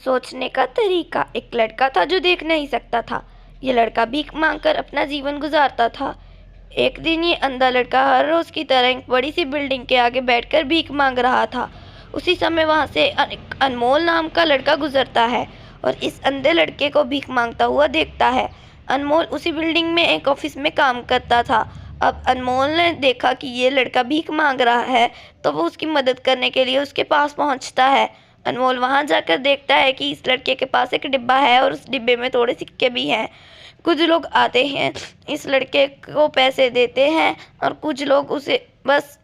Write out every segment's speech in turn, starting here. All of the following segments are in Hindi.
सोचने का तरीका। एक लड़का था जो देख नहीं सकता था। ये लड़का भीख मांगकर अपना जीवन गुजारता था। एक दिन ये अंधा लड़का हर रोज की तरह एक बड़ी सी बिल्डिंग के आगे बैठकर भीख मांग रहा था। उसी समय वहां से एक अनमोल नाम का लड़का गुजरता है और इस अंधे लड़के को भीख मांगता हुआ देखता है। अनमोल उसी बिल्डिंग में एक ऑफिस में काम करता था। अब अनमोल ने देखा कि ये लड़का भीख मांग रहा है, तो वो उसकी मदद करने के लिए उसके पास पहुंचता है। अनमोल वहां जाकर देखता है कि इस लड़के के पास एक डिब्बा है और उस डिब्बे में थोड़े सिक्के भी हैं। कुछ लोग आते हैं, इस लड़के को पैसे देते हैं और कुछ लोग उसे बस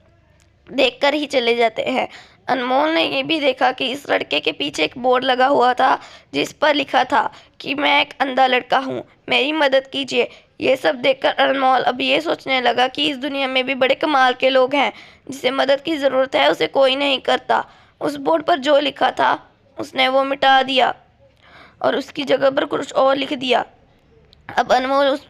देखकर ही चले जाते हैं। अनमोल ने ये भी देखा कि इस लड़के के पीछे एक बोर्ड लगा हुआ था जिस पर लिखा था कि मैं एक अंधा लड़का हूँ, मेरी मदद कीजिए। ये सब देखकर अनमोल अब ये सोचने लगा कि इस दुनिया में भी बड़े कमाल के लोग हैं। जिसे मदद की ज़रूरत है उसे कोई नहीं करता। उस बोर्ड पर जो लिखा था उसने वो मिटा दिया और उसकी जगह पर कुछ और लिख दिया। अब अनमोल उस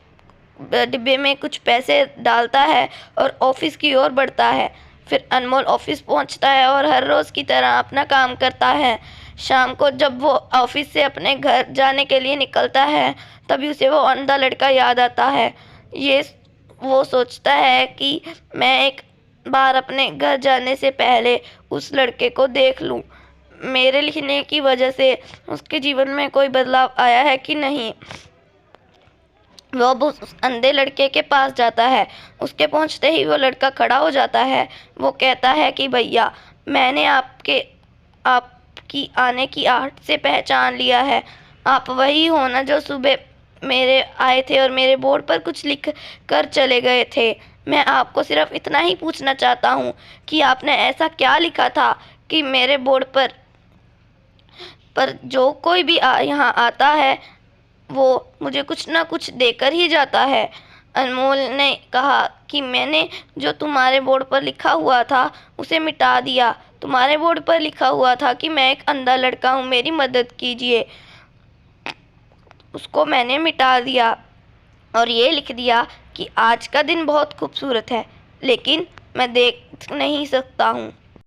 डिब्बे में कुछ पैसे डालता है और ऑफिस की ओर बढ़ता है। फिर अनमोल ऑफिस पहुंचता है और हर रोज़ की तरह अपना काम करता है। शाम को जब वो ऑफिस से अपने घर जाने के लिए निकलता है, तभी उसे वो अंधा लड़का याद आता है। ये वो सोचता है कि मैं एक बार अपने घर जाने से पहले उस लड़के को देख लूं। मेरे लिखने की वजह से उसके जीवन में कोई बदलाव आया है कि नहीं। वो अब उस अंधे लड़के के पास जाता है। उसके पहुंचते ही वो लड़का खड़ा हो जाता है। वो कहता है कि भैया, मैंने आपकी आने की आहट से पहचान लिया है। आप वही हो ना जो सुबह मेरे आए थे और मेरे बोर्ड पर कुछ लिख कर चले गए थे। मैं आपको सिर्फ इतना ही पूछना चाहता हूँ कि आपने ऐसा क्या लिखा था कि मेरे बोर्ड पर जो कोई भी यहाँ आता है वो मुझे कुछ ना कुछ देकर ही जाता है। अनमोल ने कहा कि मैंने जो तुम्हारे बोर्ड पर लिखा हुआ था उसे मिटा दिया। तुम्हारे बोर्ड पर लिखा हुआ था कि मैं एक अंधा लड़का हूँ, मेरी मदद कीजिए। उसको मैंने मिटा दिया और ये लिख दिया कि आज का दिन बहुत खूबसूरत है, लेकिन मैं देख नहीं सकता हूँ।